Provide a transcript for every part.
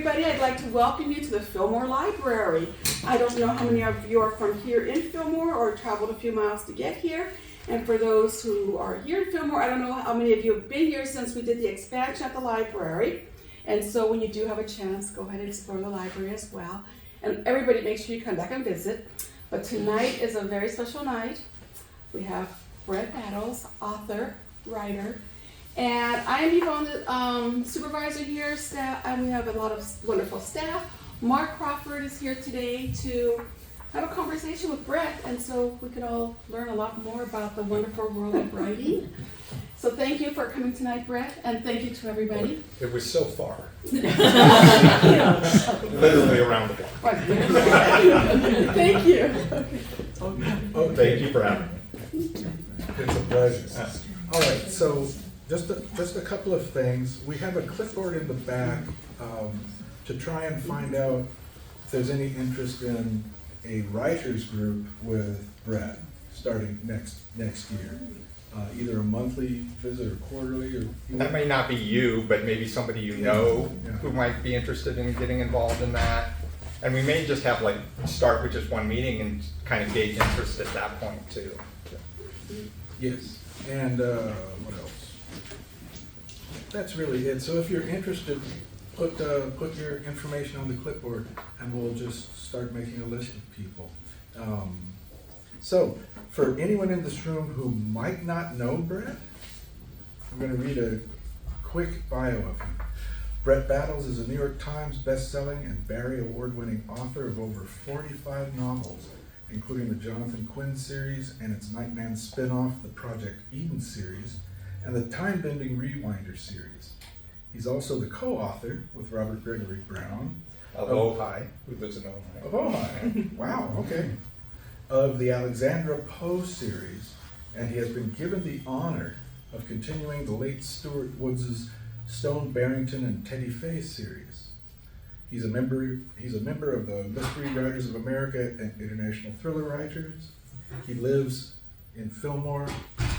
everybody. I'd like to welcome you to the Fillmore Library. I don't know how many of you are from here in Fillmore or traveled a few miles to get here. And for those who are here in Fillmore, I don't know how many of you have been here since we did the expansion at the library. And so when you do have a chance, go ahead and explore the library as well. And everybody, make sure you come back and visit. But tonight is a very special night. We have Brett Battles, author, writer, and I am Yvonne, the supervisor here, staff, and we have a lot of wonderful staff. Mark Crawford is here today to have a conversation with Brett, and so we can all learn a lot more about the wonderful world of writing. So thank you for coming tonight, Brett, and thank you to everybody. It was so far. Literally around the block. Thank you. Oh, thank you for having me. It's a pleasure. All right, so just a couple of things. We have a clipboard in the back to try and find out if there's any interest in a writers group with Brett starting next year. Either a monthly visit or quarterly, or That may not be you, but maybe somebody you know who might be interested in getting involved in that. And we may just have start with just one meeting and kind of gauge interest at that point too. yes. And what else? That's really it. So if you're interested, put your information on the clipboard, and we'll just start making a list of people. So for anyone in this room who might not know Brett, I'm going to read a quick bio of him. Brett Battles is a New York Times best-selling and Barry Award-winning author of over 45 novels, including the Jonathan Quinn series and its Nightman spin-off, the Project Eden series, and the Time-Bending Rewinder series. He's also the co-author with Robert Gregory Brown Of Ojai, who lives in Ojai. of Ojai. Wow, okay. Of the Alexandra Poe series, and he has been given the honor of continuing the late Stuart Woods' Stone Barrington and Teddy Fay series. He's a member of the Mystery Writers of America and International Thriller Writers. He lives in Fillmore,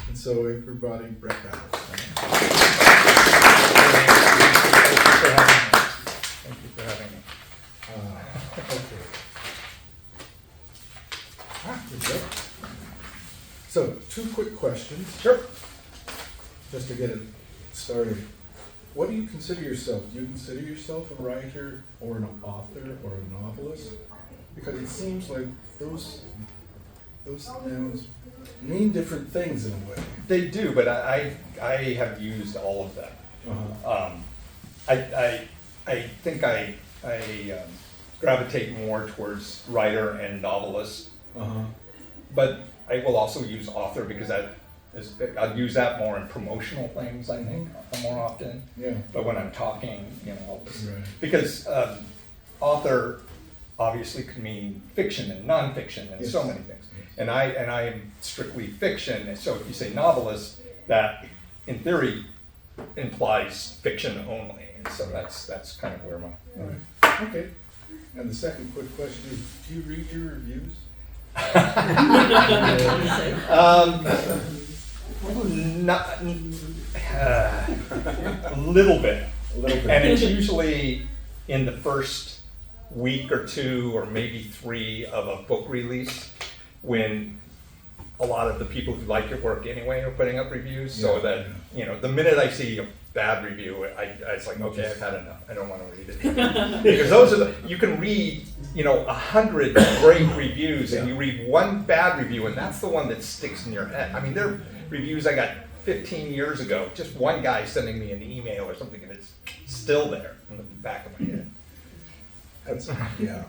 and so everybody, Brett Battles. Thank you for having me. Okay. Good job. So, 2 quick questions. Sure. Just to get it started. What do you consider yourself? Do you consider yourself a writer or an author or a novelist? Because it seems like those nouns mean different things in a way. They do, but I have used all of them. Uh-huh. I think I gravitate more towards writer and novelist, Uh-huh. but I will also use author because I'll use that more in promotional things, I think, more often. Yeah. But when I'm talking, I'll just, Right. because author obviously could mean fiction and nonfiction and so many things. Yes. And I am strictly fiction, and so if you say novelist, that in theory implies fiction only. And so that's kind of where my Right. Okay. And the second quick question is, do you read your reviews? Not a little bit. A little bit. And it's usually in the first week or 2 or maybe 3 of a book release, when a lot of the people who like your work anyway are putting up reviews, so that, the minute I see a bad review, it's like, okay, I've had enough. I don't want to read it. Because those are you can read, 100 great reviews, and you read one bad review, and that's the one that sticks in your head. I mean, there are reviews I got 15 years ago, just one guy sending me an email or something, and it's still there in the back of my head. That's, yeah.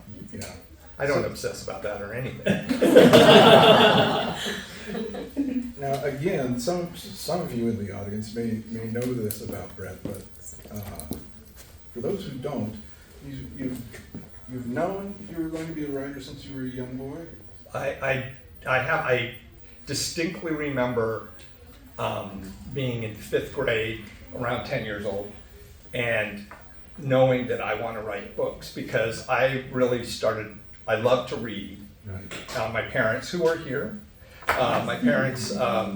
I don't obsess about that or anything. Now, again, some of you in the audience may know this about Brett, but for those who don't, you've known you were going to be a writer since you were a young boy? I distinctly remember being in 5th grade, around 10 years old, and knowing that I want to write books, because I really I love to read. Right. My parents, who are here, my parents are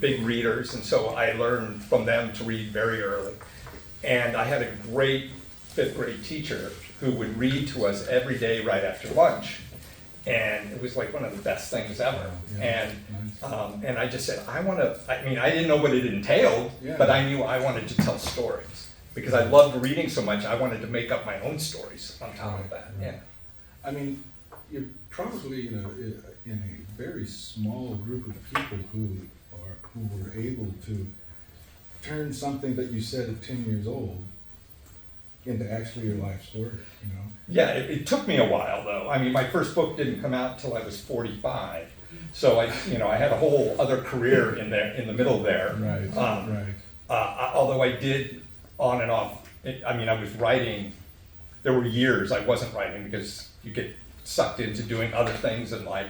big readers, and so I learned from them to read very early. And I had a great 5th grade teacher who would read to us every day right after lunch. And it was like one of the best things ever. Yeah. And I just said, I mean, I didn't know what it entailed, Yeah. but I knew I wanted to tell stories. Because I loved reading so much, I wanted to make up my own stories on top of that, Right. yeah. I mean, you're probably in a very small group of people who were able to turn something that you said at 10 years old into actually your life story, you know? Yeah, it took me a while though. I mean, my first book didn't come out till I was 45. So I had a whole other career in the middle there. Right, right. Although I did on and off, I was writing, there were years I wasn't writing because you get sucked into doing other things in life,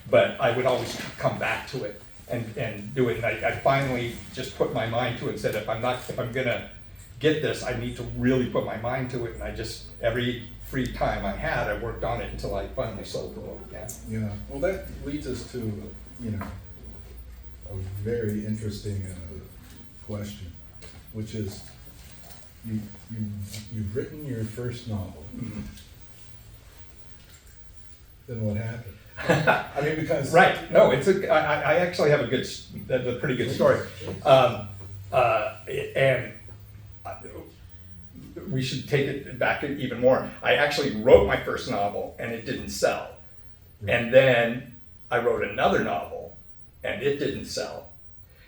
but I would always come back to it and do it. And I finally just put my mind to it and said, if I'm gonna get this, I need to really put my mind to it. And I just, every free time I had, I worked on it until I finally sold the book, yeah. Yeah, well, that leads us to, a very interesting question, which is, you've written your first novel. Mhm. Then what happened? I mean, because Right, no, I actually have a pretty good story. And we should take it back even more. I actually wrote my first novel and it didn't sell. And then I wrote another novel and it didn't sell.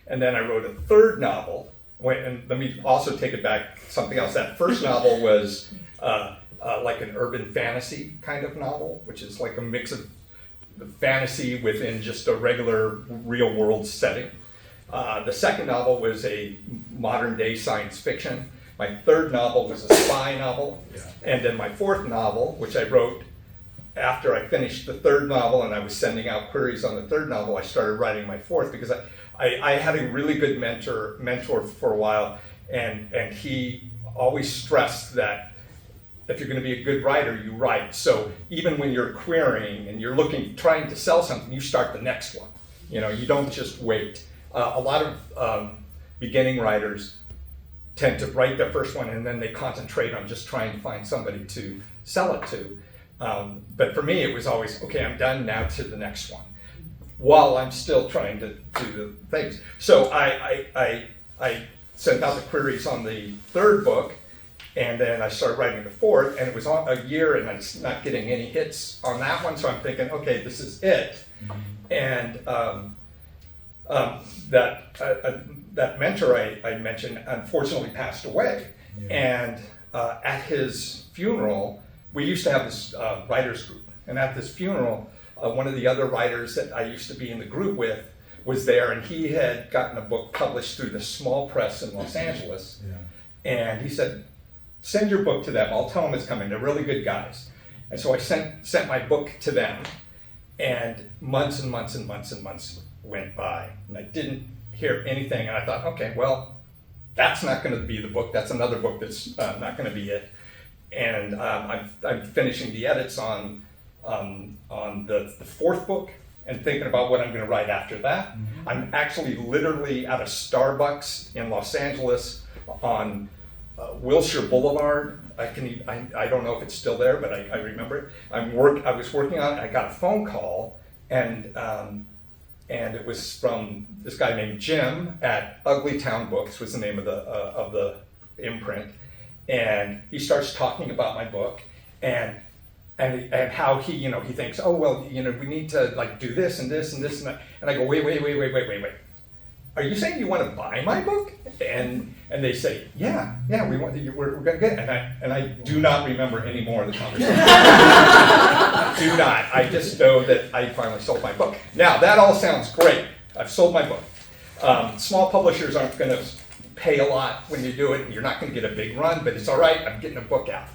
And then I wrote a third novel. And let me also take it back something else. That first novel was like an urban fantasy kind of novel, which is like a mix of fantasy within just a regular real world setting. The second novel was a modern day science fiction. My third novel was a spy novel. Yeah. And then my fourth novel, which I wrote after I finished the third novel and I was sending out queries on the third novel, I started writing my fourth because I had a really good mentor for a while, and he always stressed that if you're going to be a good writer, you write. So even when you're querying and you're trying to sell something, you start the next one. You don't just wait. A lot of beginning writers tend to write their first one and then they concentrate on just trying to find somebody to sell it to. But for me, it was always, okay, I'm done, now to the next one, while I'm still trying to do the things. So I sent out the queries on the third book, and then I started writing the fourth, and it was on a year, and I was not getting any hits on that one, so I'm thinking, okay, this is it. And that mentor I mentioned unfortunately passed away. Yeah. And at his funeral, we used to have this writers group, and at this funeral, one of the other writers that I used to be in the group with was there, and he had gotten a book published through the small press in Los Angeles. Yeah. And he said, send your book to them, I'll tell them it's coming, they're really good guys. And so I sent my book to them, and months and months and months and months went by, and I didn't hear anything, and I thought, okay, well, that's not going to be the book, that's another book that's not going to be it. And I'm finishing the edits on the fourth book and thinking about what I'm going to write after that. Mm-hmm. I'm actually literally at a Starbucks in Los Angeles on Wilshire Boulevard. I don't know if it's still there, but I remember it. I was working on it. I got a phone call, and it was from this guy named Jim at Ugly Town Books, was the name of the imprint. And he starts talking about my book and how he thinks, oh, well, we need to like do this and this and this and that. And I go, wait. Are you saying you want to buy my book? And they say, yeah, we want we're going to get it. And I do not remember any more of the conversation. Do not. I just know that I finally sold my book. Now, that all sounds great. I've sold my book. Small publishers aren't going to pay a lot when you do it, and you're not going to get a big run, but it's all right. I'm getting a book out.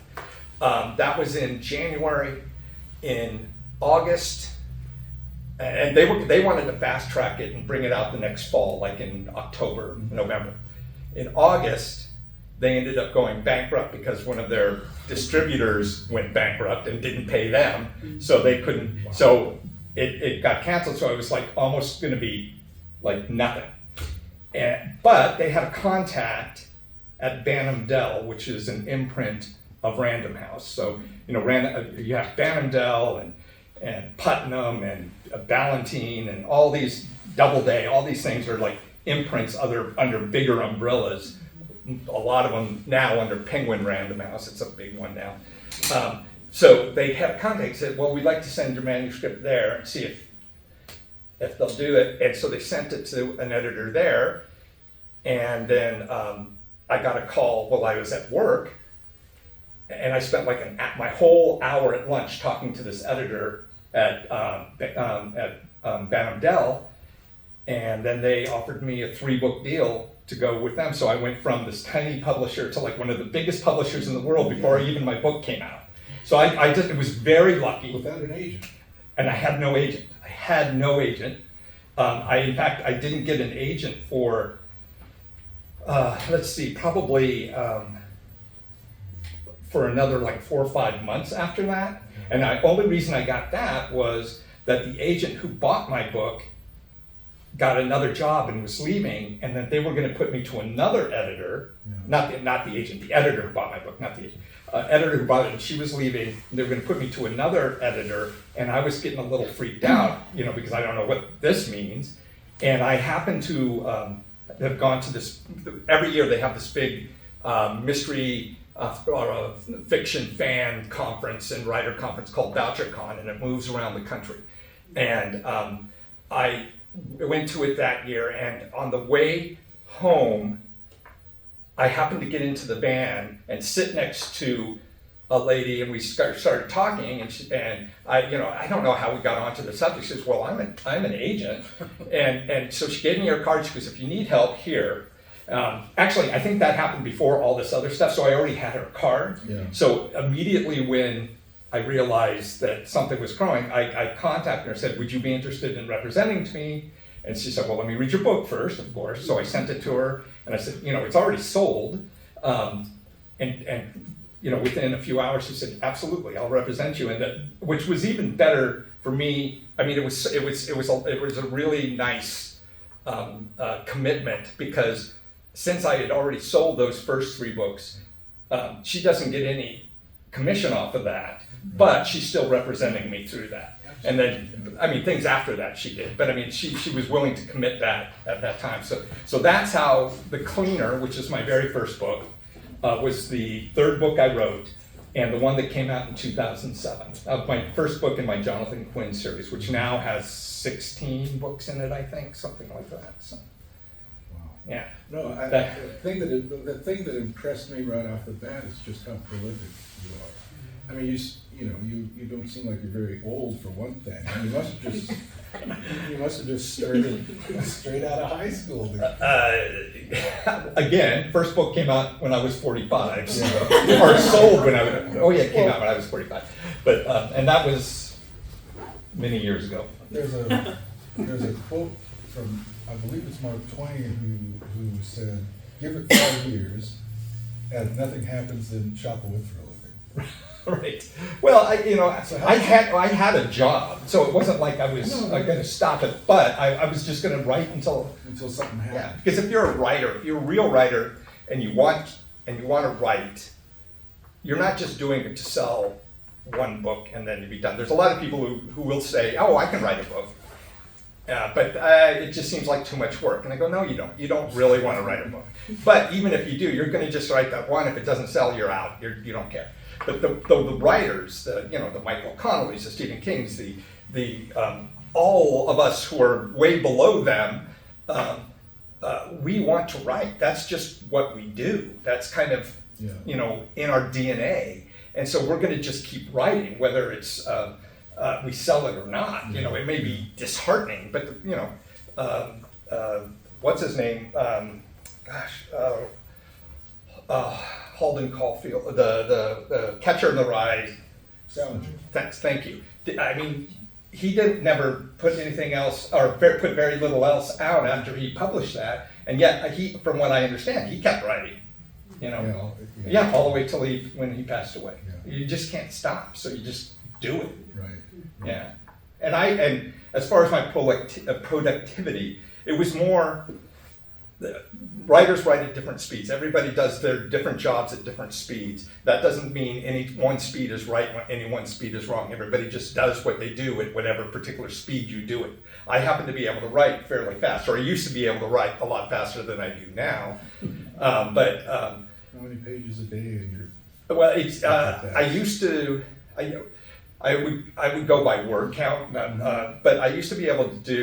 That was in January. In August, and they wanted to fast track it and bring it out the next fall, like in October, November. In August, they ended up going bankrupt because one of their distributors went bankrupt and didn't pay them, so they couldn't. Wow. So it got canceled. So it was like almost going to be like nothing. But they had a contact at Banham Dell, which is an imprint of Random House. So, you know, you have Banham Dell and Putnam and Ballantine and all these Doubleday, all these things are like imprints under bigger umbrellas. A lot of them now under Penguin Random House. It's a big one now. So they have contact, said, well, we'd like to send your manuscript there and see if they'll do it. And so they sent it to an editor there. And then I got a call while I was at work. And I spent like my whole hour at lunch talking to this editor at Banham Dell. And then they offered me a 3-book deal to go with them. So I went from this tiny publisher to like one of the biggest publishers in the world before even my book came out. So it was very lucky. Without an agent. And I had no agent. In fact, I didn't get an agent for, probably for another like 4 or 5 months after that. And the only reason I got that was that the agent who bought my book got another job and was leaving, and then they were going to put me to another editor, not the agent, the editor who bought my book, not the agent, editor who bought it, and she was leaving, and they were going to put me to another editor, and I was getting a little freaked out, because I don't know what this means, and I happened to have gone to this, every year they have this big mystery fiction fan conference and writer conference called VoucherCon, and it moves around the country, and I went to it that year, and on the way home, I happened to get into the van and sit next to a lady, and we started talking, and I don't know how we got onto the subject. She says, well, I'm an agent, and so she gave me her card. She goes, if you need help, here. Actually, I think that happened before all this other stuff, so I already had her card. Yeah. So immediately when I realized that something was growing, I contacted her and said, would you be interested in representing me? And she said, well, let me read your book first, of course. So I sent it to her, and I said, it's already sold. Within a few hours, she said, absolutely, I'll represent you. And which was even better for me. I mean, it was a really nice commitment, because since I had already sold those first 3 books, she doesn't get any commission off of that, but she's still representing me through that. And then, things after that she did, but she was willing to commit that at that time. So that's how The Cleaner, which is my very first book, was the 3rd book I wrote, and the one that came out in 2007. My first book in my Jonathan Quinn series, which now has 16 books in it, I think, something like that. So, wow. Yeah. No, the thing that impressed me right off the bat is just how prolific you are. I mean, you don't seem like you're very old, for one thing. You must have just started straight out of high school. Again, first book came out when I was 45, so, or sold when it came out when I was 45. But and that was many years ago. There's a quote from, I believe it's Mark Twain, who said, "Give it 5 years, and if nothing happens, then chop wood for a living." Right. Well, I had a job, so it wasn't like I was going to stop it, but I was just going to write until something happened. Yeah. Because if you're a writer, if you're a real writer, and you want to write, you're not just doing it to sell one book and then to be done. There's a lot of people who will say, "Oh, I can write a book," but it just seems like too much work. And I go, "No, you don't. You don't really want to write a book. But even if you do, you're going to just write that one. If it doesn't sell, you're out. You don't care." But the writers, the Michael Connellys, the Stephen Kings, the all of us who are way below them, we want to write. That's just what we do. That's kind of in our DNA. And so we're going to just keep writing, whether it's we sell it or not. It may be disheartening, but what's his name? Holden Caulfield, the Catcher in the Rye. Salinger. Thank you. He never put anything else, or put very little else out after he published that, and yet from what I understand, he kept writing. All the way till when he passed away. Yeah. You just can't stop, so you just do it. Right. Yeah. And as far as my productivity, it was more. writers write at different speeds. Everybody does their different jobs at different speeds. That doesn't mean any one speed is right, any one speed is wrong. Everybody just does what they do at whatever particular speed you do it. I happen to be able to write fairly fast, or I used to be able to write a lot faster than I do now. How many pages a day in your? Well, it's I used to. I would go by word count, but I used to be able to do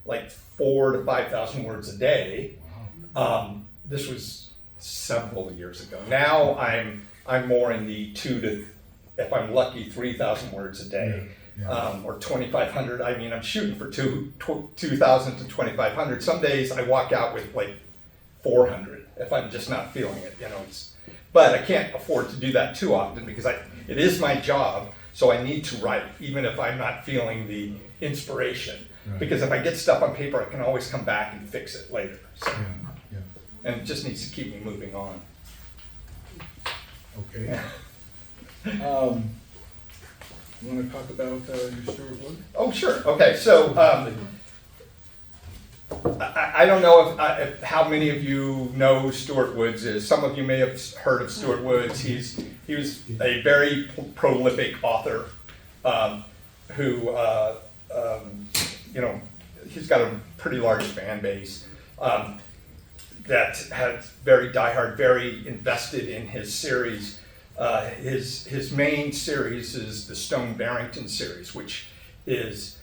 like 4,000 to 5,000 words a day. This was several years ago. Now I'm more in the 2 to, if I'm lucky, 3,000 words a day, or 2,500. I mean, I'm shooting for 2,000 to 2,500. Some days I walk out with like 400 if I'm just not feeling it. But I can't afford to do that too often because it is my job, so I need to write, even if I'm not feeling the inspiration. Right. Because if I get stuff on paper, I can always come back and fix it later. So, Yeah. and it just needs to keep me moving on. Okay. You want to talk about your Stuart Wood? Oh, sure. Okay, so I don't know if how many of you know who Stuart Woods is. Some of you may have heard of Stuart Woods. He was a very prolific author who he's got a pretty large fan base that has very diehard, very invested in his series. His main series is the Stone Barrington series, which is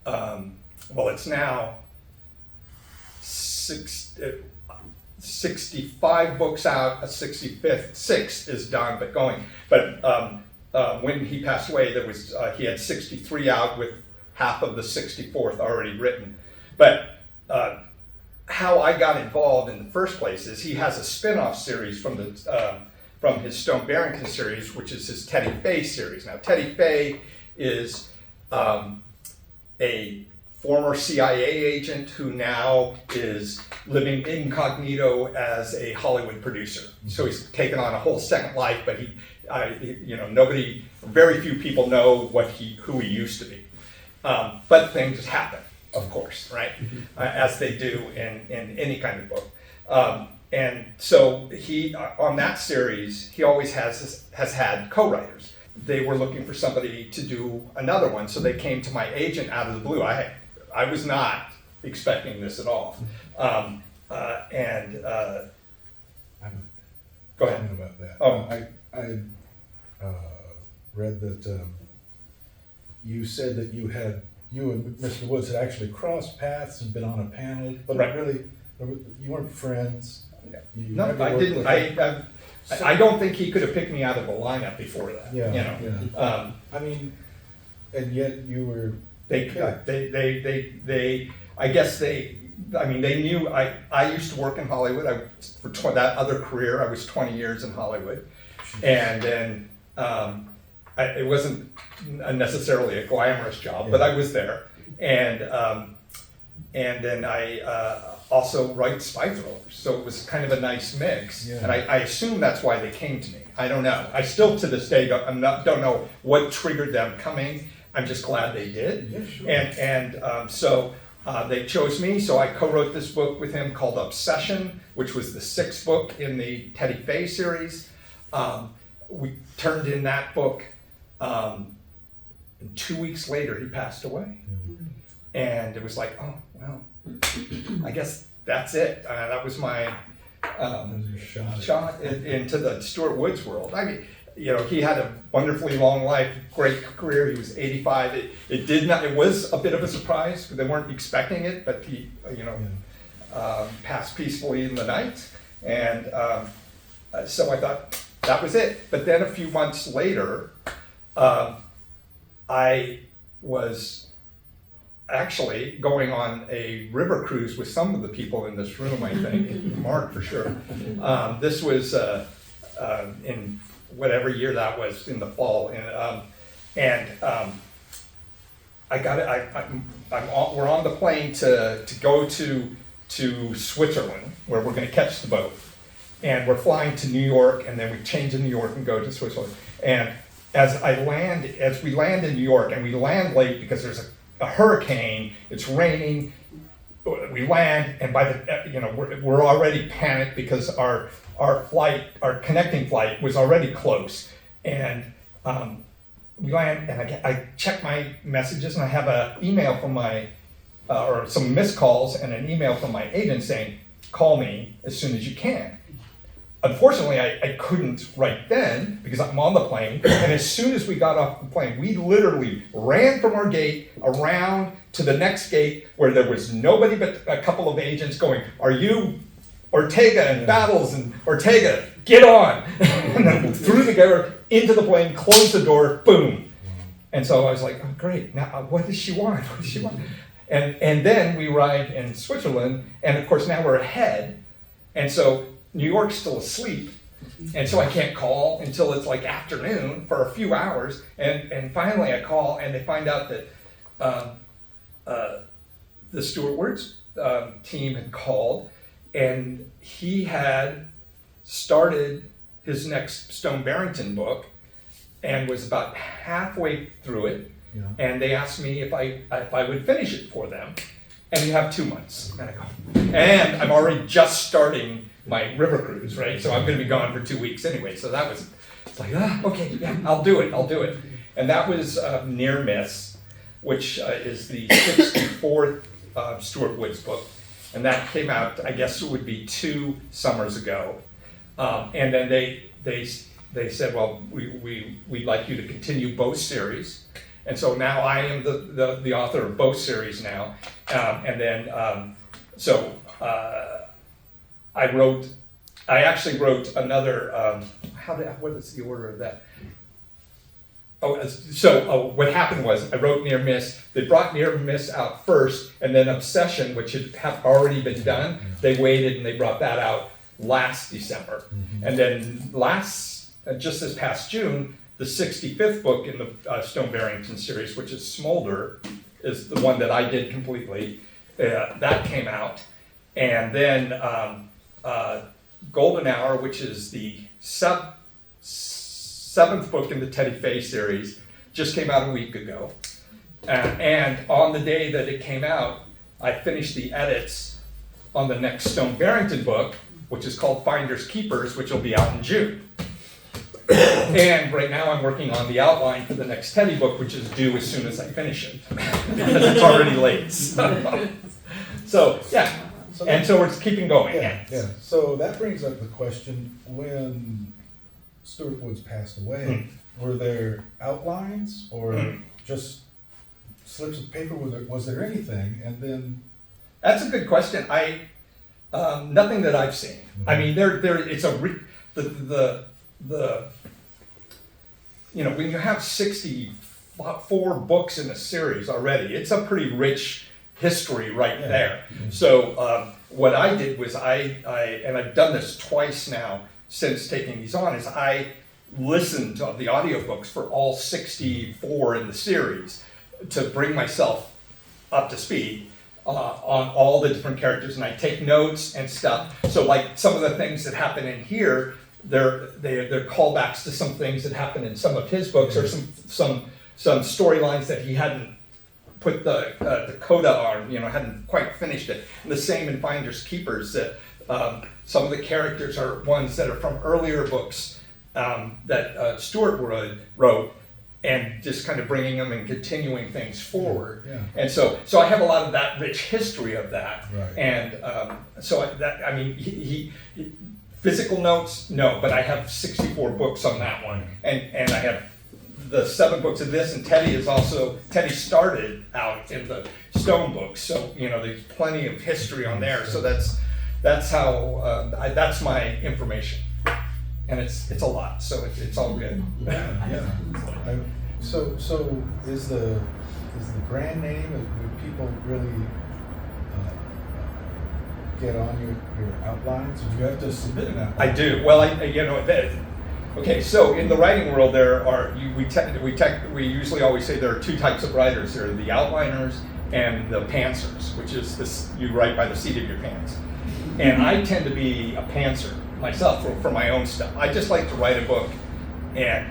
it's now 65 books out, a 6th is done but going. But when he passed away, he had 63 out with half of the 64th already written. But how I got involved in the first place is he has a spin-off series from his Stone Barrington series, which is his Teddy Fay series. Now, Teddy Fay is a former CIA agent who now is living incognito as a Hollywood producer. So he's taken on a whole second life, but very few people know who he used to be. But things happen, of course, right? As they do in any kind of book. And so he, on that series, he always has had co-writers. They were looking for somebody to do another one, so they came to my agent out of the blue. I was not expecting this at all. I'm Go ahead. About that. Oh. I read that you said that you and Mr. Woods had actually crossed paths and been on a panel, but Right. really, you weren't friends. You No, never I worked didn't. with I don't think he could have picked me out of a lineup before that. Yeah. I mean, and yet you were. They knew I used to work in Hollywood. That other career, I was 20 years in Hollywood. And then it wasn't necessarily a glamorous job, but I was there. And then I also write spy thrillers. So it was kind of a nice mix. Yeah. And I assume that's why they came to me. I don't know. I still to this day don't know what triggered them coming. I'm just glad they did. Yeah, sure. So they chose me, so I co-wrote this book with him called Obsession, which was the 6th book in the Teddy Fay series. We turned in that book, and 2 weeks later he passed away. And it was like, oh, well, I guess that's it. That was my shot into the Stuart Woods world. I mean, he had a wonderfully long life, great career. He was 85. It was a bit of a surprise. They weren't expecting it, but he, passed peacefully in the night. And so I thought that was it. But then a few months later, I was actually going on a river cruise with some of the people in this room, I think, Mark for sure. This was in whatever year that was, in the fall, we're on the plane to go to Switzerland, where we're going to catch the boat, and we're flying to New York, and then we change in New York and go to Switzerland. And as we land in New York, and we land late because there's a hurricane, it's raining. we land, and by the we're already panicked because our connecting flight was already close, and we land, and I check my messages, and I have an email from my or some missed calls and an email from my agent saying, "Call me as soon as you can." Unfortunately, I couldn't right then because I'm on the plane, and as soon as we got off the plane, we literally ran from our gate around to the next gate where there was nobody but a couple of agents going, "Are you Ortega and Battles and Ortega, get on." And then through the door, into the plane, closed the door, boom. And so I was like, "Oh, great, now what does she want? What does she want?" And then we arrived in Switzerland, and of course now we're ahead, and so New York's still asleep, and so I can't call until it's like afternoon for a few hours, and finally I call, and they find out that the Stuart Words team had called, and he had started his next Stone Barrington book and was about halfway through it, and they asked me if I would finish it for them, and you have 2 months. And I go, and I'm already just starting my river cruise, right? So I'm going to be gone for 2 weeks anyway. So that was, it's like, okay, yeah, I'll do it. And that was Near Miss, which is the 64th Stuart Woods book. And that came out, I guess it would be 2 summers ago. And then they said, well, we'd like you to continue both series. And so now I am the author of both series now. I actually wrote another, what is the order of that? What happened was I wrote Near Miss. They brought Near Miss out first, and then Obsession, which had already been done, they waited and they brought that out last December. And then just this past June, the 65th book in the Stone Barrington series, which is Smolder, is the one that I did completely. That came out. And then Golden Hour, which is the 7th book in the Teddy Fay series, just came out a week ago. And on the day that it came out, I finished the edits on the next Stone Barrington book, which is called Finders Keepers, which will be out in June. And right now I'm working on the outline for the next Teddy book, which is due as soon as I finish it, because it's already late. So yeah, and so we're keeping going. Yeah. So that brings up the question, when Stuart Woods passed away, were there outlines or just slips of paper? Was there anything? And then that's a good question. Nothing that I've seen. I mean, it's when you have 64 books in a series already, it's a pretty rich history right there. So what I did was and I've done this twice now since taking these on, is I listened to the audiobooks for all 64 in the series to bring myself up to speed on all the different characters, and I take notes and stuff. So like some of the things that happen in here, they're callbacks to some things that happened in some of his books, or some storylines that he hadn't put the coda on, hadn't quite finished it. And the same in Finders Keepers, that some of the characters are ones that are from earlier books that Stuart wrote, and just kind of bringing them and continuing things forward. And so I have a lot of that rich history of that. Right. And he physical notes, no, but I have 64 books on that one, and I have the 7 books of this, and Teddy started out in the Stone books, so there's plenty of history on there. So that's how that's my information, and it's a lot, so it's all good. So is the brand name? Do people really get on your outlines? Or do you have to submit an outline? I do. Well, okay, so in the writing world, we usually always say there are 2 types of writers. There are the outliners and the pantsers, which is this, you write by the seat of your pants. And I tend to be a pantser myself for my own stuff. I just like to write a book and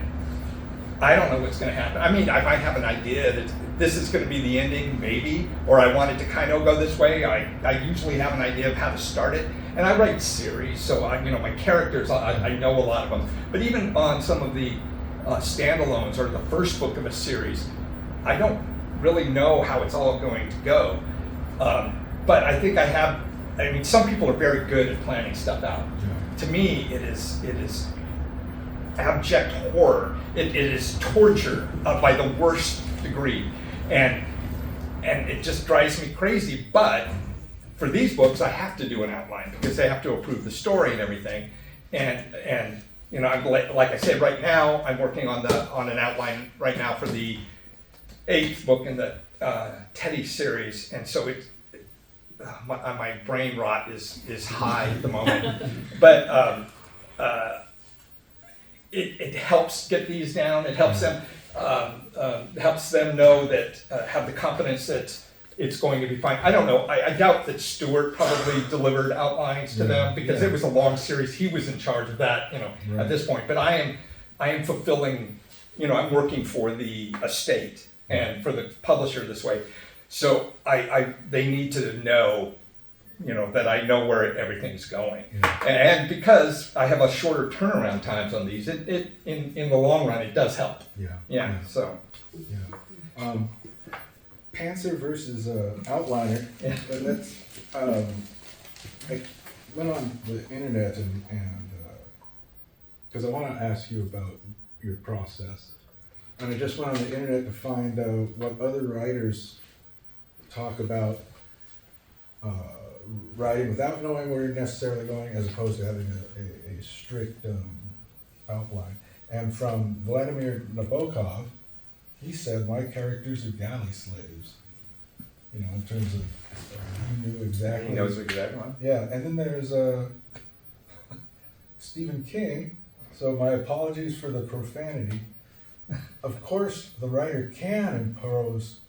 I don't know what's going to happen. I mean, I might have an idea that this is going to be the ending, maybe, or I want it to kind of go this way. I usually have an idea of how to start it, and I write series, so my characters, I know a lot of them. But even on some of the standalones or the first book of a series, I don't really know how it's all going to go. But I think some people are very good at planning stuff out. To me, it is abject horror. It is torture by the worst degree, and it just drives me crazy. But for these books, I have to do an outline because they have to approve the story and everything. And I'm, like I said, right now I'm working on an outline right now for the 8th book in the Teddy series, and so my brain rot is high at the moment, but it helps get these down. It helps them know that have the confidence that it's going to be fine. I don't know. I doubt that Stuart probably delivered outlines to them because it was a long series. He was in charge of that, at this point. But I am fulfilling. I'm working for the estate and for the publisher this way. So they need to know, that I know where everything's going. And because I have a shorter turnaround times on these, it in the long run it does help. So. Pantser versus outliner. That's I went on the internet and because I want to ask you about your process, and I just went on the internet to find out what other writers talk about writing without knowing where you're necessarily going, as opposed to having a strict outline. And from Vladimir Nabokov, he said, my characters are galley slaves. In terms of he knew exactly. He knows exactly what. Yeah, and then there's Stephen King. So my apologies for the profanity. Of course, the writer can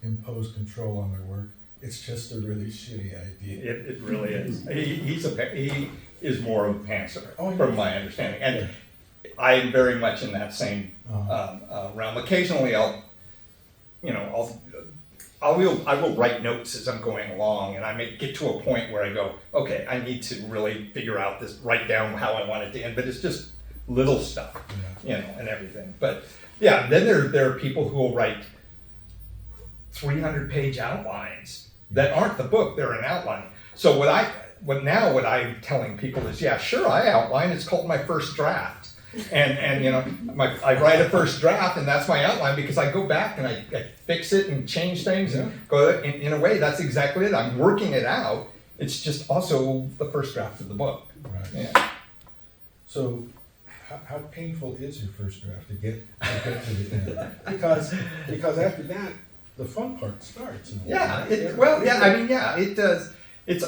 impose control on their work. It's just a really shitty idea. It really is. He is more of a pantser, Oh, from my understanding, and I am very much in that same realm. Occasionally, I will write notes as I'm going along, and I may get to a point where I go, okay, I need to really figure out this, write down how I want it to end. But it's just little stuff, and everything. But yeah, then there are people who will write 300-page outlines that aren't the book; they're an outline. So what I'm telling people is, yeah, sure, I outline. It's called my first draft. And I write a first draft, and that's my outline because I go back and I fix it and change things and go in a way. That's exactly it. I'm working it out. It's just also the first draft of the book. Right. Yeah. So, how painful is your first draft to get to the end? Because after that, the fun part starts. It does. It's.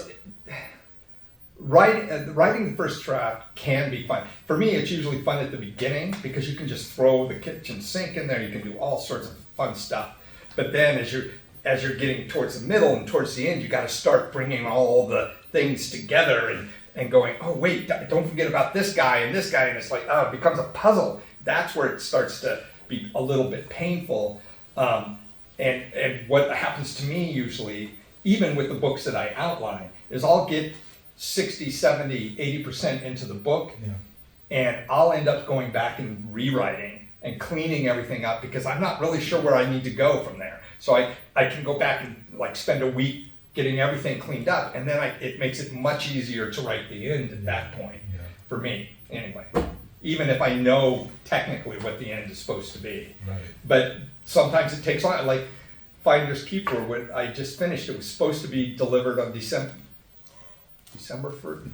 Writing the first draft can be fun. For me, it's usually fun at the beginning because you can just throw the kitchen sink in there. You can do all sorts of fun stuff. But then as you're getting towards the middle and towards the end, you got to start bringing all the things together and going, oh wait, don't forget about this guy, and it's like, it becomes a puzzle. That's where it starts to be a little bit painful. And what happens to me usually, even with the books that I outline, is I'll get 60, 70, 80% into the book, and I'll end up going back and rewriting and cleaning everything up because I'm not really sure where I need to go from there. So I can go back and spend a week getting everything cleaned up, and then it makes it much easier to write the end at that point, for me, anyway. Even if I know technically what the end is supposed to be. Right. But sometimes it takes long, like Finders Keeper, what I just finished, it was supposed to be delivered on December 1st?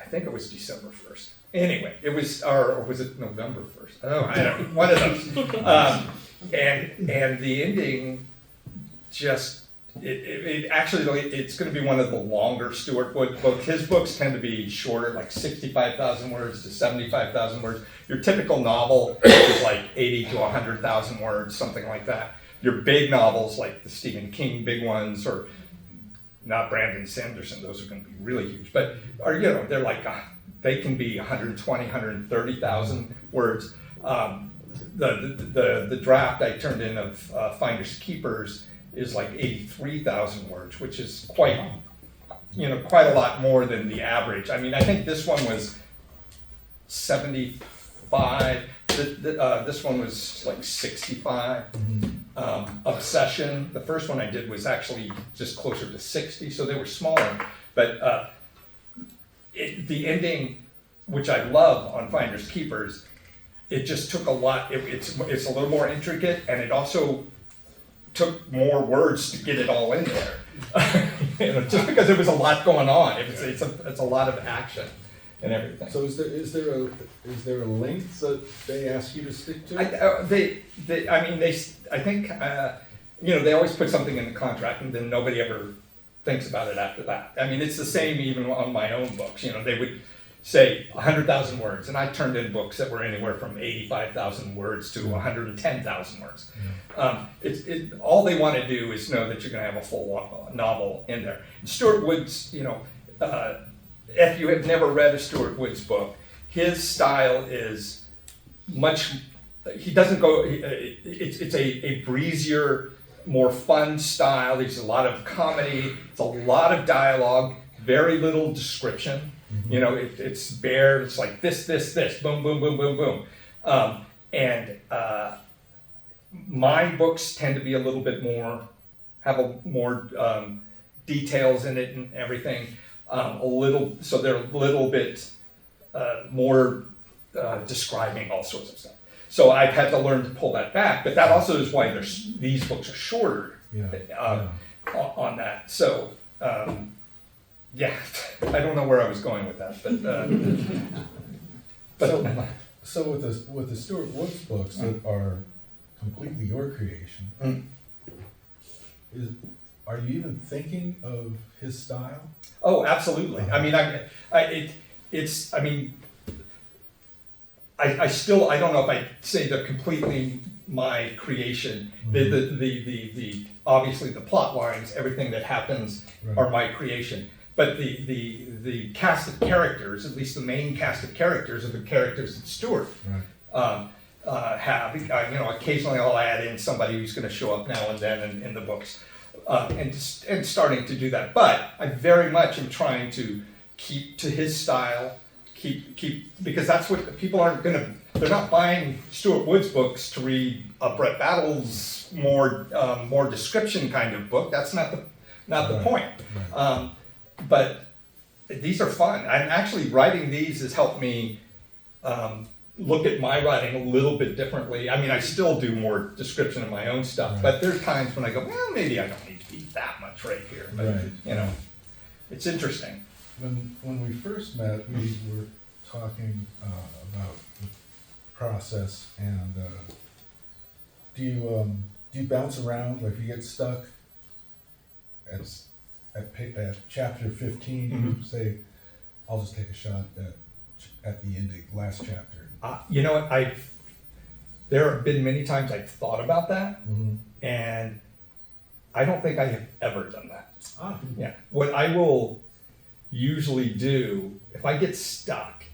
I think it was December 1st. Anyway, it was, or was it November 1st? Oh, I don't know, one of those. And the ending just, it's going to be one of the longer Stuart books. His books tend to be shorter, like 65,000 words to 75,000 words. Your typical novel is like 80 to 100,000 words, something like that. Your big novels, like the Stephen King big ones, or not Brandon Sanderson, those are going to be really huge, but they're like, they can be 120, 130,000 words. the draft I turned in of Finders Keepers is like 83,000 words, which is quite a lot more than the average. I mean, I think this one was 75. This one was like 65. Obsession, the first one I did was actually just closer to 60, so they were smaller. But the ending, which I love on Finders Keepers, it just took a lot. It's a little more intricate, and it also took more words to get it all in there. Just because there was a lot going on. It's a lot of action and everything. So is there a length that they ask you to stick to? I think they always put something in the contract, and then nobody ever thinks about it after that. I mean, it's the same even on my own books. They would say 100,000 words, and I turned in books that were anywhere from 85,000 words to 110,000 words. All they want to do is know that you're going to have a full novel in there. Stuart Wood's, if you have never read a Stuart Woods book, his style is much. He doesn't go. It's a breezier, more fun style. There's a lot of comedy. It's a lot of dialogue. Very little description. It's bare. It's like this, boom, boom, boom, boom, boom. And my books tend to be a little bit more, have more details in it and everything. So they're a little bit more describing all sorts of stuff. So I've had to learn to pull that back, but that also is why these books are shorter on that. So. I don't know where I was going with that, but so with the Stuart Woods books that are completely your creation, are you even thinking of his style? Oh, absolutely. I mean, I still don't know if I say they're completely my creation. The obviously the plot lines, everything that happens are my creation. But the cast of characters, at least the main cast of characters, are the characters that Stuart have. Occasionally I'll add in somebody who's going to show up now and then in the books, and starting to do that. But I very much am trying to keep to his style, because that's what people aren't going to. They're not buying Stuart Woods books to read a Brett Battles more description kind of book. That's not the point. But these are fun. And actually writing these has helped me look at my writing a little bit differently. I mean, I still do more description of my own stuff, but there's times when I go, well, maybe I don't need to be that much right here. But it's interesting. When we first met, we were talking about the process, and do you bounce around? Like, if you get stuck at chapter 15, you say, I'll just take a shot at the ending, last chapter. You know what? There have been many times I've thought about that, and I don't think I have ever done that. Yeah. What I will usually do, if I get stuck,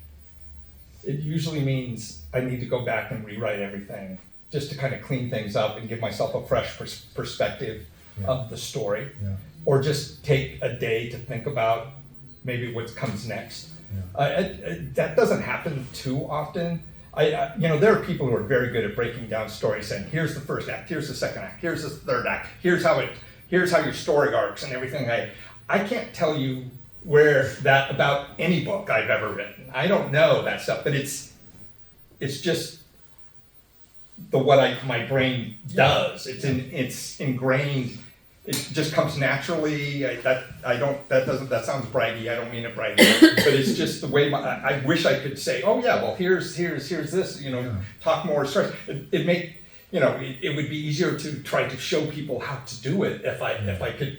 it usually means I need to go back and rewrite everything just to kind of clean things up and give myself a fresh perspective of the story. Or just take a day to think about maybe what comes next. That doesn't happen too often. There are people who are very good at breaking down stories, saying, here's the first act, here's the second act, here's the third act, here's how your story arcs and everything. I can't tell you about any book I've ever written. I don't know that stuff, but it's just what my brain does. It's ingrained. It just comes naturally. That sounds braggy. I don't mean it braggy, but it's just the way I wish I could say, oh yeah, well here's this. Talk more stories. It would be easier to try to show people how to do it if I could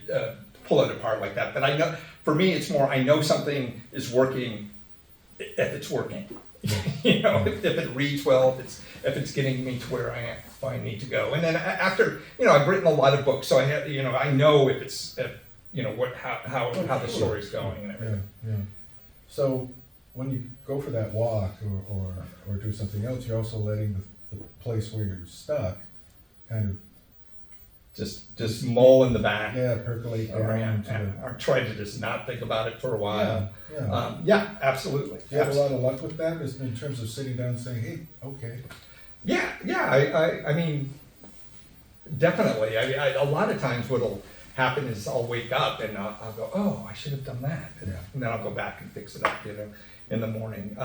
pull it apart like that. But I know, for me, it's more, I know something is working if it's working. If it reads well, if it's getting me to where I need to go. And then after, I've written a lot of books, so I know how the story's going and everything. So when you go for that walk or do something else, you're also letting place where you're stuck, kind of, Just mull in the back. percolate down Or, into or try to just not think about it for a while. Yeah. Absolutely. Do you have a lot of luck with that, just in terms of sitting down and saying, hey, okay? I mean, definitely. A lot of times what'll happen is I'll wake up and I'll go, oh, I should have done that. Yeah. And then I'll go back and fix it up, in the morning.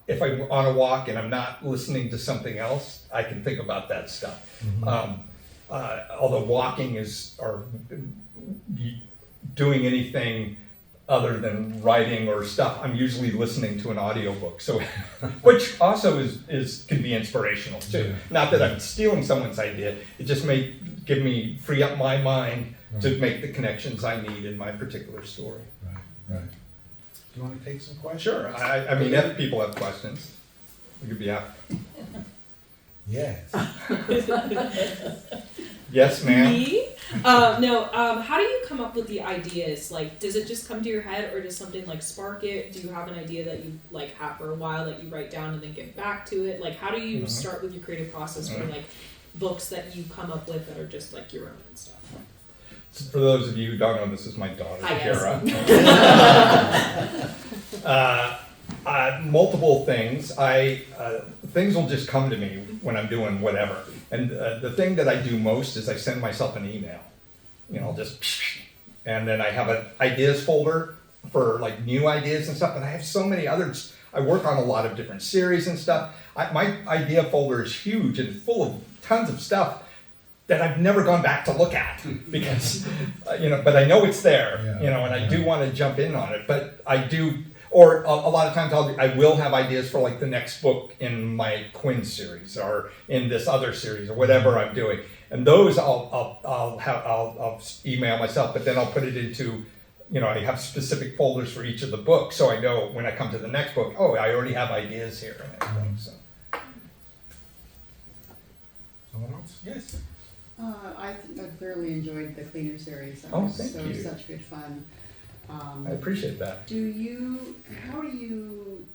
If I'm on a walk and I'm not listening to something else, I can think about that stuff. Mhm. Although walking or doing anything other than writing or stuff, I'm usually listening to an audiobook. So, which also can be inspirational too. Yeah. Not that I'm stealing someone's idea, it just may free up my mind to make the connections I need in my particular story. Right. Do you want to take some questions? Sure, I mean, if people have questions, we could be out. Yes. Yes, ma'am? Me? No, how do you come up with the ideas? Like, does it just come to your head, or does something like spark it? Do you have an idea that you like have for a while that you write down and then get back to it? Like, how do you start with your creative process for like books that you come up with that are just like your own and stuff? So for those of you who don't know, this is my daughter, Hi, Kara. guys. Multiple things. Things will just come to me when I'm doing whatever. And the thing that I do most is I send myself an email. I'll just, and then I have an ideas folder for like new ideas and stuff. And I have so many others. I work on a lot of different series and stuff. My idea folder is huge and full of tons of stuff that I've never gone back to look at because, but I know it's there, and I do want to jump in on it, but I do, or a lot of times I will have ideas for like the next book in my Quinn series or in this other series or whatever I'm doing. And those I'll email myself, but then I'll put it into, I have specific folders for each of the books. So I know when I come to the next book, oh, I already have ideas here and everything, so. Someone else? Yes. I thoroughly enjoyed the Cleaner series. That Oh, was thank you. such good fun. I appreciate that. How do you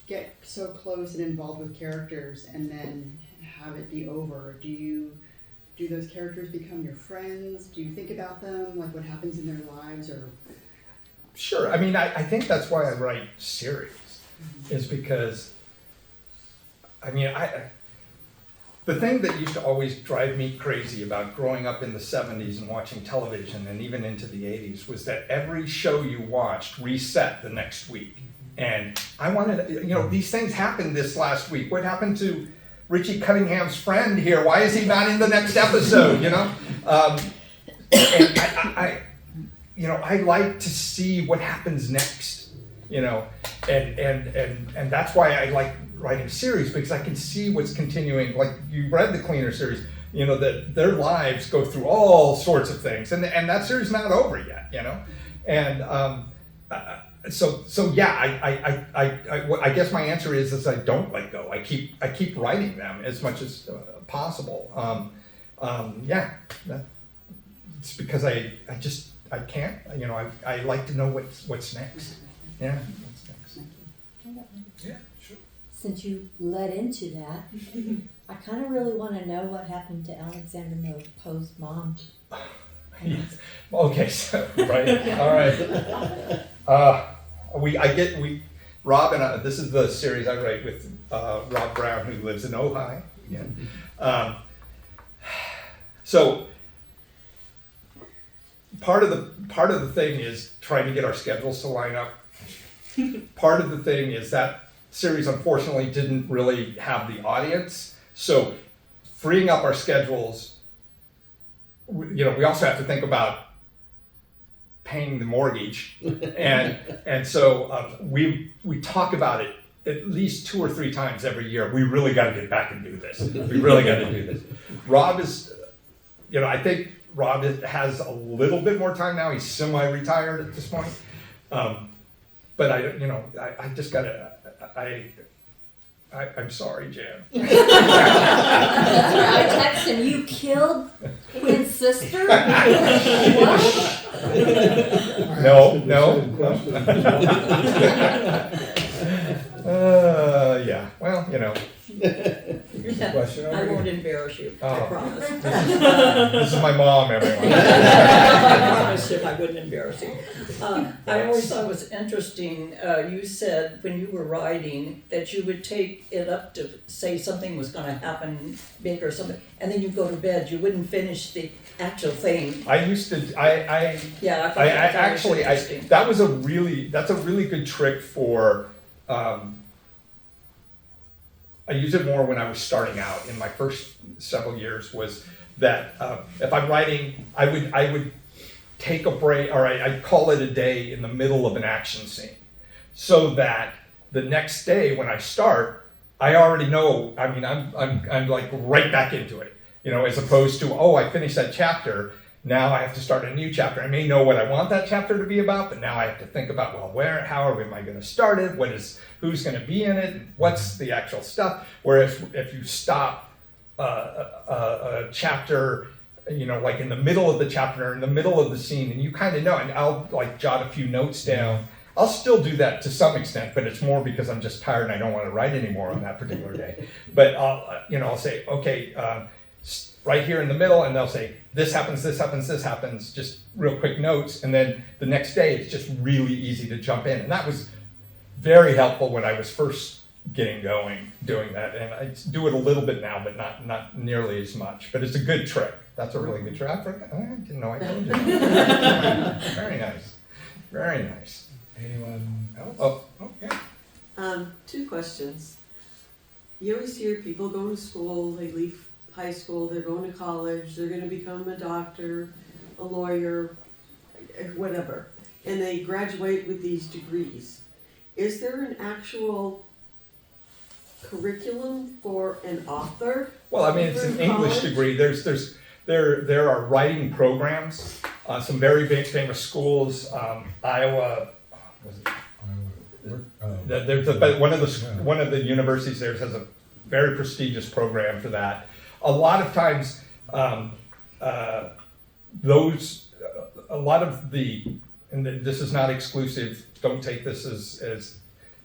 get so close and involved with characters and then have it be over? Do those characters become your friends? Do you think about them, like what happens in their lives, or? Sure. I mean, I think that's why I write series, is because, the thing that used to always drive me crazy about growing up in the 70s and watching television and even into the 80s was that every show you watched reset the next week. And I wanted, these things happened this last week. What happened to Richie Cunningham's friend here? Why is he not in the next episode, And I like to see what happens next, and that's why I like writing series, because I can see what's continuing. Like you read the Cleaner series, that their lives go through all sorts of things, and that series is not over yet, and I guess my answer is I don't let go. I keep writing them as much as possible. It's because I can't, I like to know what's next. Yeah, what's next. Yeah, sure. Since you led into that, I kind of really want to know what happened to Alexander Poe's mom. Okay, so, right, all right. Rob and I, this is the series I write with Rob Brown, who lives in Ojai. Yeah. So part of the thing is trying to get our schedules to line up. Part of the thing is that series unfortunately didn't really have the audience, so freeing up our schedules, we also have to think about paying the mortgage, and so we talk about it at least 2 or 3 times every year. We really got to get back and do this. We really got to do this. Rob is, I think Rob has a little bit more time now. He's semi-retired at this point, but I just gotta. I'm sorry, Jan. That's where I text him, you killed Quinn's sister? What? No, asked no, the no. same question. Yeah, well, you know. Here's a question I over won't here. embarrass you, I Oh. promise. This is my mom, everyone. I promise you I wouldn't embarrass you. I always thought it was interesting, you said when you were writing that you would take it up to say something was gonna happen big or something, and then you go to bed, you wouldn't finish the actual thing. I used to, Yeah, I thought I that was actually, interesting. that's a really good trick for, I used it more when I was starting out in my first several years, was that if I'm writing, I would take a break, or I'd call it a day in the middle of an action scene, so that the next day when I start, I already know, I mean, I'm like right back into it, you know, as opposed to, oh, I finished that chapter, now I have to start a new chapter. I may know what I want that chapter to be about, but now I have to think about, well, how am I going to start it? Who's going to be in it? What's the actual stuff? Whereas if you stop a chapter, you know, like in the middle of the chapter, in the middle of the scene, and you kind of know, and I'll like jot a few notes down. I'll still do that to some extent, but it's more because I'm just tired and I don't want to write anymore on that particular day. But I'll say, okay, right here in the middle, and they'll say, this happens, this happens, this happens, just real quick notes, and then the next day it's just really easy to jump in. And that was very helpful when I was first getting going, doing that. And I do it a little bit now, but not nearly as much. But it's a good trick. That's a really good trick. I didn't know I could do that. Very nice. Very nice. Anyone else? Oh. Yeah. Two questions. You always hear people going to school, they leave high school, they're going to college, they're gonna become a doctor, a lawyer, whatever, and they graduate with these degrees. Is there an actual curriculum for an author? Well, I mean, it's an English degree. There are writing programs. Some very famous schools. Iowa. Was it? One of the universities there has a very prestigious program for that. A lot of times, a lot of this is not exclusive. Don't take this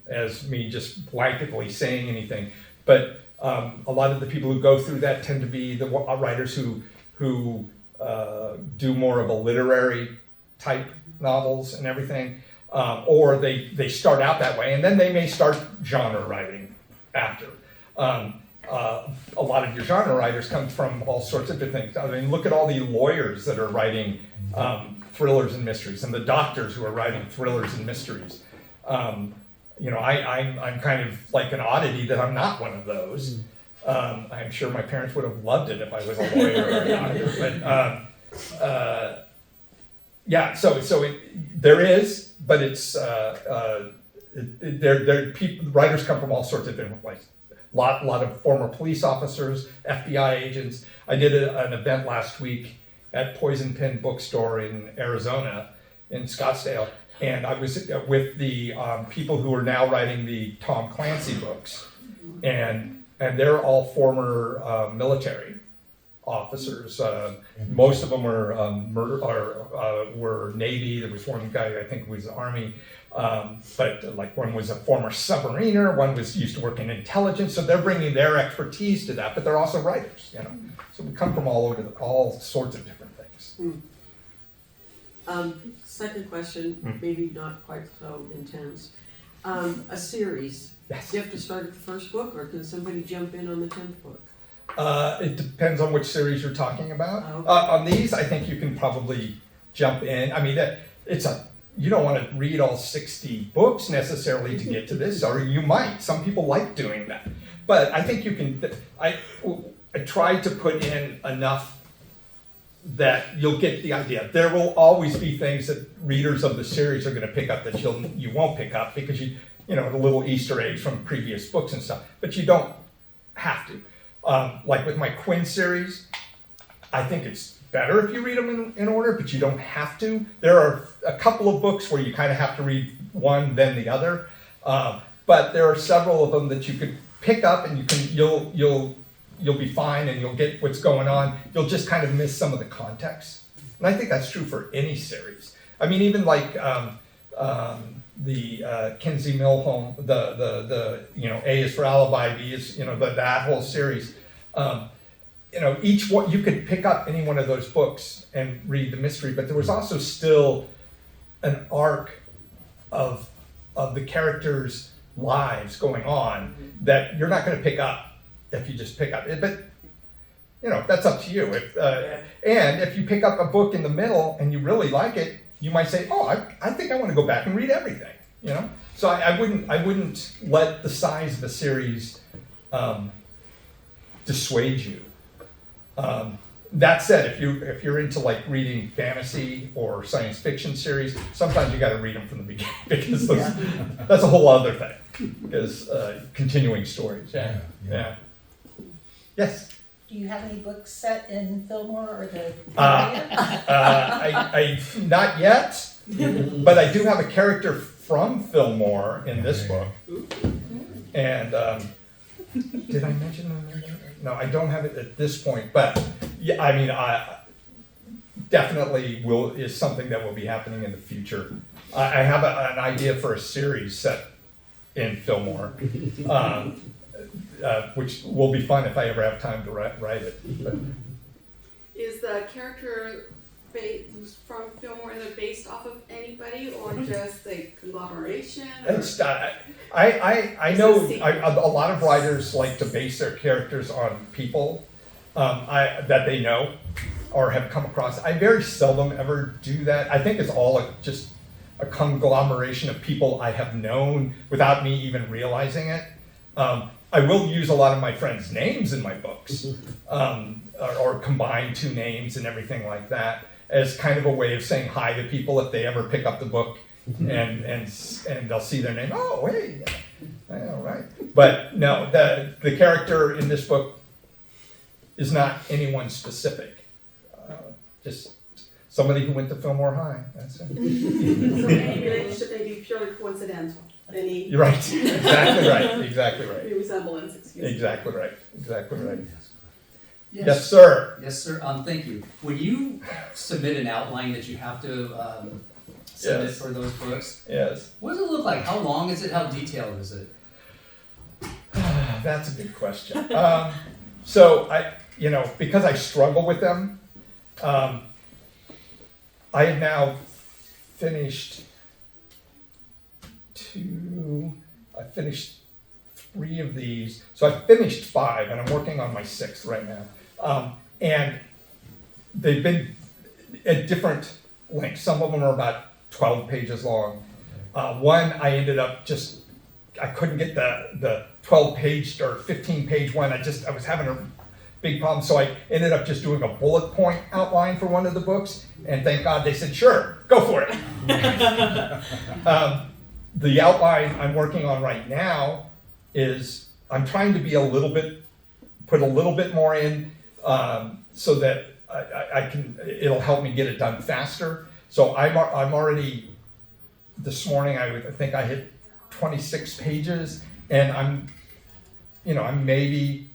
as me just blanketly saying anything. But a lot of the people who go through that tend to be the writers who do more of a literary type novels and everything, or they start out that way, and then they may start genre writing after. A lot of your genre writers come from all sorts of different things. I mean, look at all the lawyers that are writing thrillers and mysteries, and the doctors who are writing thrillers and mysteries. I'm kind of like an oddity that I'm not one of those. I'm sure my parents would have loved it if I was a lawyer or a doctor, but there is, but it's writers come from all sorts of different places. Lot of former police officers, FBI agents. I did an event last week at Poison Pen Bookstore in Arizona, in Scottsdale, and I was with the people who are now writing the Tom Clancy books, and they're all former military officers. Most of them were were Navy. There was one guy I think was Army. But like one was a former submariner, one was used to work in intelligence, so they're bringing their expertise to that, but they're also writers, you know. So we come from all sorts of different things. Second question, maybe not quite so intense. A series. Yes. Do you have to start at the first book, or can somebody jump in on the 10th book? It depends on which series you're talking about. Okay. On these, I think you can probably jump in. I mean, you don't want to read all 60 books necessarily to get to this, or you might. Some people like doing that. But I think you can, I tried to put in enough that you'll get the idea. There will always be things that readers of the series are going to pick up that you won't pick up because you know, the little Easter eggs from previous books and stuff, but you don't have to. Like with my Quinn series, I think it's better if you read them in order, but you don't have to. There are a couple of books where you kind of have to read one, then the other. But there are several of them that you could pick up, and you'll be fine, and you'll get what's going on. You'll just kind of miss some of the context. And I think that's true for any series. I mean, even like the Kinsey Millhome, the A is for Alibi, B is, that whole series. Each one, you could pick up any one of those books and read the mystery, but there was also still an arc of the characters' lives going on that you're not going to pick up if you just pick up it. But that's up to you. And if you pick up a book in the middle and you really like it, you might say, "Oh, I think I want to go back and read everything." So I wouldn't let the size of a series dissuade you. That said, if you're into like reading fantasy or science fiction series, sometimes you got to read them from the beginning because that's a whole other thing. Is continuing stories. Yeah. Yes. Do you have any books set in Fillmore or the area? I not yet, but I do have a character from Fillmore in this book. And did I mention them? No, I don't have it at this point. But yeah, I mean, definitely is something that will be happening in the future. I have an idea for a series set in Fillmore. Which will be fun if I ever have time to write it. But. Is the character who's from Fillmore based off of anybody or just a conglomeration? It's, I know a lot of writers like to base their characters on people that they know or have come across. I very seldom ever do that. I think it's all just a conglomeration of people I have known without me even realizing it. I will use a lot of my friends' names in my books, or combine two names and everything like that as kind of a way of saying hi to people if they ever pick up the book and they'll see their name. Oh, hey, all right. But no, the character in this book is not anyone specific. Just somebody who went to Fillmore High. That's it. So any relationship may be purely coincidental. You're right. Exactly right. Exactly right. Any resemblance, excuse me. Exactly right. Exactly right. Yes. Yes, sir. Yes, sir. Thank you. When you submit an outline that you have to submit Yes. for those books, Yes. what does it look like? How long is it? How detailed is it? That's a good question. So because I struggle with them, I have now finished I finished 3 of these. So I finished 5 and I'm working on my 6th right now. And they've been at different lengths. Some of them are about 12 pages long. One I ended up I couldn't get the 12 page or 15 page one. I was having a big problem. So I ended up just doing a bullet point outline for one of the books. And thank God they said, sure, go for it. The outline I'm working on right now is I'm trying to be put a little bit more in so that I can, it'll help me get it done faster. So I'm already, this morning I think I hit 26 pages and I'm maybe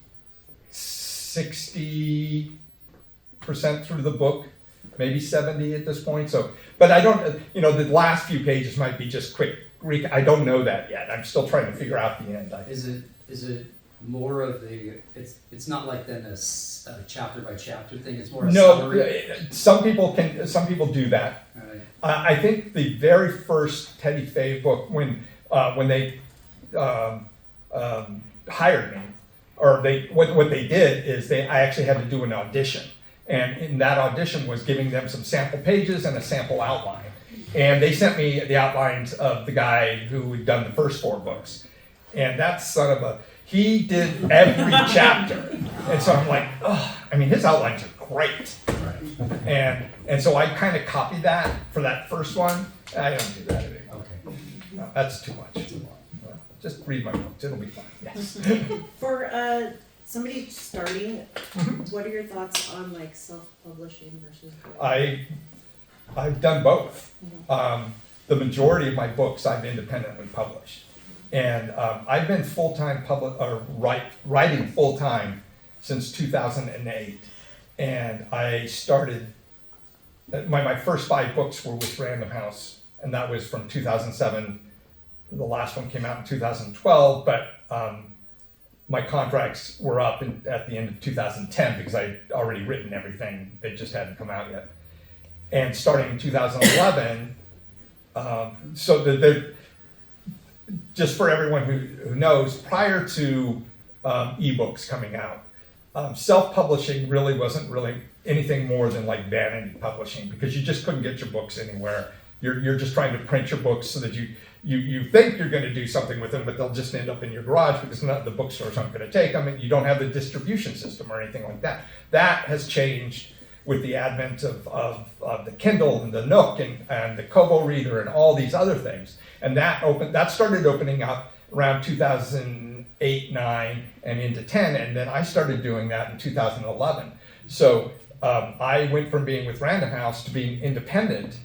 60% through the book, maybe 70 at this point. So, but I don't, the last few pages might be just quick. I don't know that yet. I'm still trying to figure out the end. Is it more of it's not like then a chapter by chapter thing? It's more a summary? Some people do that. Right. I think the very first Teddy Fay book, when they hired me, or what they did is I actually had to do an audition, and in that audition was giving them some sample pages and a sample outline. And they sent me the outlines of the guy who had done the first 4 books. And that son of he did every chapter. And so I'm like, his outlines are great. Right. And so I kind of copied that for that first one. I don't do that anymore. Okay. No, that's too much. Just read my books, it'll be fine. Yes. For somebody starting, what are your thoughts on like self-publishing versus book? I've done both. The majority of my books I've independently published. And I've been full-time writing full-time since 2008. And I started my first 5 books were with Random House, and that was from 2007. The last one came out in 2012, but my contracts were up at the end of 2010 because I'd already written everything. They just hadn't come out yet. And starting in 2011, just for everyone who knows, prior to ebooks coming out, self-publishing really wasn't really anything more than like vanity publishing, because you just couldn't get your books anywhere. You're just trying to print your books so that you think you're going to do something with them, but they'll just end up in your garage because the bookstores aren't going to take them, and you don't have the distribution system or anything like that. That has changed with the advent of the Kindle and the Nook and the Kobo Reader and all these other things. And that started opening up around 2008, 9, and into 10, and then I started doing that in 2011. So I went from being with Random House to being independent,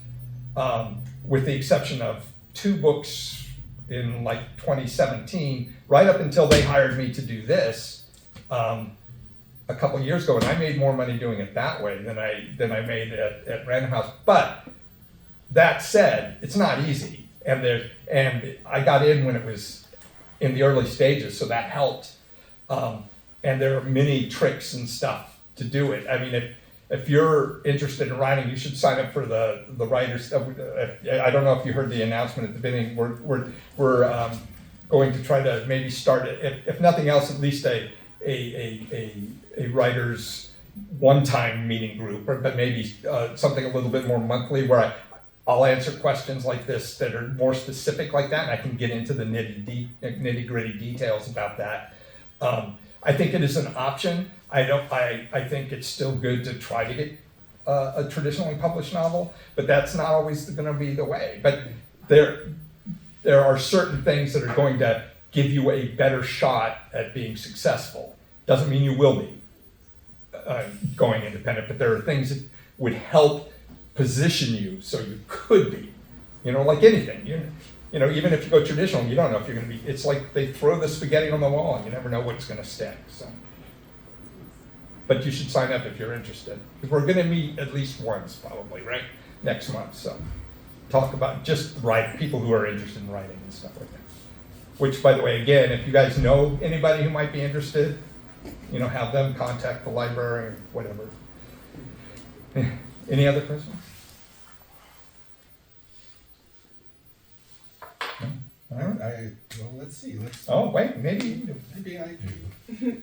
with the exception of 2 books in like 2017, right up until they hired me to do this a couple of years ago, and I made more money doing it that way than I made at Random House. But that said, it's not easy, and I got in when it was in the early stages, so that helped. And there are many tricks and stuff to do it. I mean, if you're interested in writing, you should sign up for the writers. I don't know if you heard the announcement at the beginning. We're going to try to maybe start, if nothing else, at least a writers one-time meeting group, but maybe something a little bit more monthly, where I'll answer questions like this that are more specific like that, and I can get into the nitty-gritty details about that. I think it is an option. I think it's still good to try to get a traditionally published novel, but that's not always going to be the way. But there are certain things that are going to give you a better shot at being successful. Doesn't mean you will be going independent, but there are things that would help position you so you could be. Like anything. Even if you go traditional, you don't know if you're going to be. It's like they throw the spaghetti on the wall, and you never know what's going to stick. So. But you should sign up if you're interested. Because we're going to meet at least once, probably, right? Next month. So talk about just people who are interested in writing and stuff like that. Which, by the way, again, if you guys know anybody who might be interested, have them contact the library or whatever. Any other questions? No? All right. Well, let's see. Oh, wait, maybe you do. Maybe I do.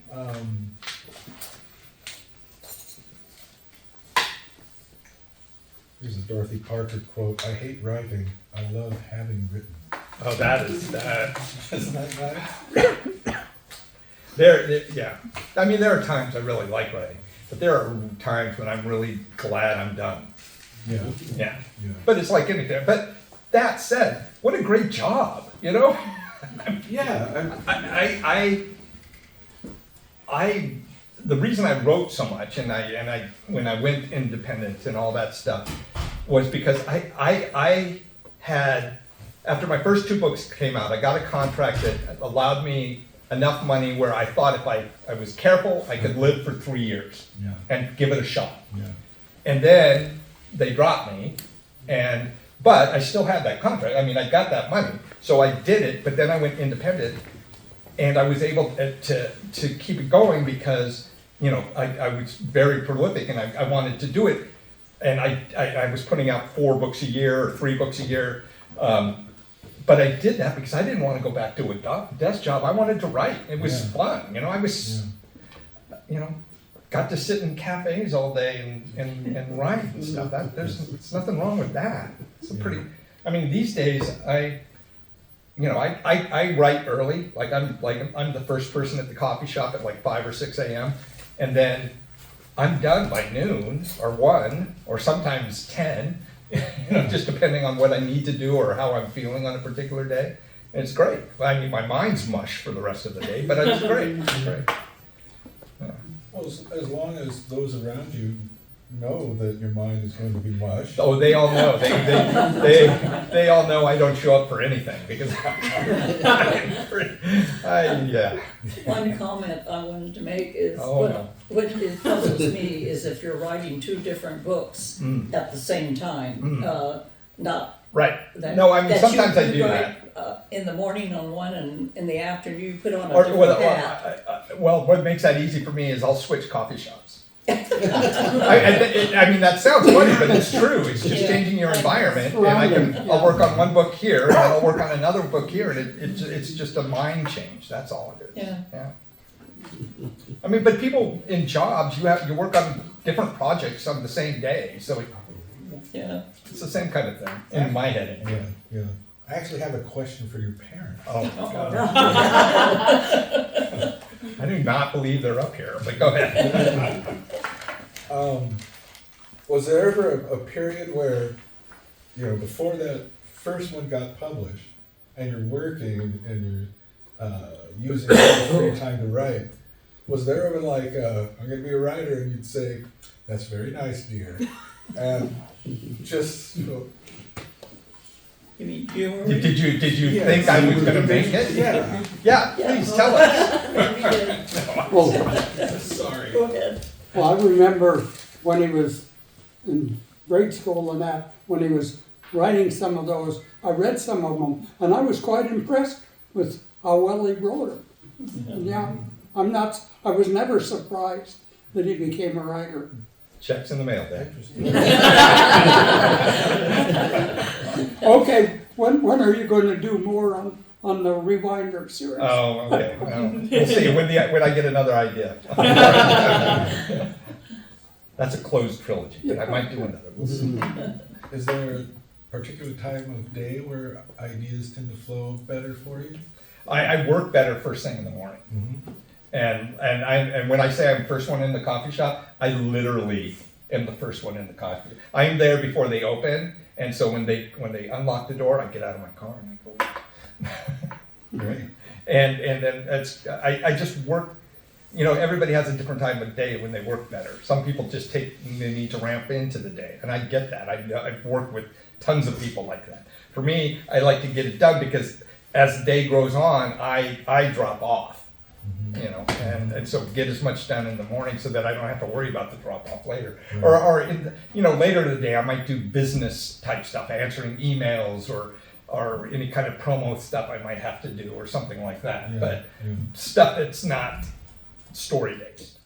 Here's a Dorothy Parker quote: "I hate writing. I love having written." Oh, that is that. Isn't that nice? Yeah. I mean, there are times I really like writing, but there are times when I'm really glad I'm done. Yeah. Yeah. But it's like anything. But that said, what a great job, Yeah. The reason I wrote so much and I when I went independent and all that stuff was because I had, after my first 2 books came out, I got a contract that allowed me enough money where I thought if I was careful, I could live for 3 years and give it a shot. Yeah. And then they dropped me, but I still had that contract. I mean, I got that money, so I did it. But then I went independent, and I was able to keep it going because I was very prolific, and I wanted to do it. And I was putting out 4 books a year or 3 books a year. But I did that because I didn't want to go back to a desk job. I wanted to write. It was fun. I was, got to sit in cafes all day and write and stuff. There's nothing wrong with that. It's a pretty, these days I write early. I'm the first person at the coffee shop at like 5 or 6 a.m. And then I'm done by noon or 1 or sometimes 10. Just depending on what I need to do or how I'm feeling on a particular day. And it's great. My mind's mush for the rest of the day, but it's great. It's great. Yeah. Well, as long as those around you know that your mind is going to be mush. Oh, they all know. They all know I don't show up for anything because yeah. One comment I wanted to make is What it puzzles me is if you're writing two different books at the same time, not Right. that. No, I mean, that sometimes I you do write, in the morning on one and in the afternoon you put on a Or, different hat. well, what makes that easy for me is I'll switch coffee shops. I mean, that sounds funny, but it's true. It's just changing your environment, and I'll work on one book here, and then I'll work on another book here, and it's just a mind change. That's all it is. Yeah. I mean, but people in jobs, you work on different projects on the same day, so Yeah. it's the same kind of thing in my head. Anyway. Yeah. I actually have a question for your parents. Oh my God. I do not believe they're up here, but go ahead. Was there ever a period where, before that first one got published, and you're working and you're using your free time to write, was there ever like, I'm gonna be a writer, and you'd say, that's very nice, dear, and just, You mean humor? Did you think I was gonna make it? Yeah. Yeah, please tell us. Well, Sorry. Go ahead. well, I remember when he was in grade school and that, when he was writing some of those, I read some of them, and I was quite impressed with how well he wrote them. And yeah, I was never surprised that he became a writer. Checks in the mail, Dad. Okay, when are you going to do more on the Rewinder series? Oh, okay. Well, we'll see when I get another idea. That's a closed trilogy, but I might do another. We'll see. Is there a particular time of day where ideas tend to flow better for you? I work better first thing in the morning. And when I say I'm first one in the coffee shop, I literally am the first one in the coffee. I'm there before they open, and so when they unlock the door, I get out of my car and I go. Right. And then I just work. Everybody has a different time of day when they work better. Some people just they need to ramp into the day, and I get that. I've worked with tons of people like that. For me, I like to get it done because as the day goes on, I drop off. And so get as much done in the morning so that I don't have to worry about the drop off later. Or in later in the day, I might do business type stuff, answering emails or any kind of promo stuff I might have to do or something like that. But stuff that's not story based.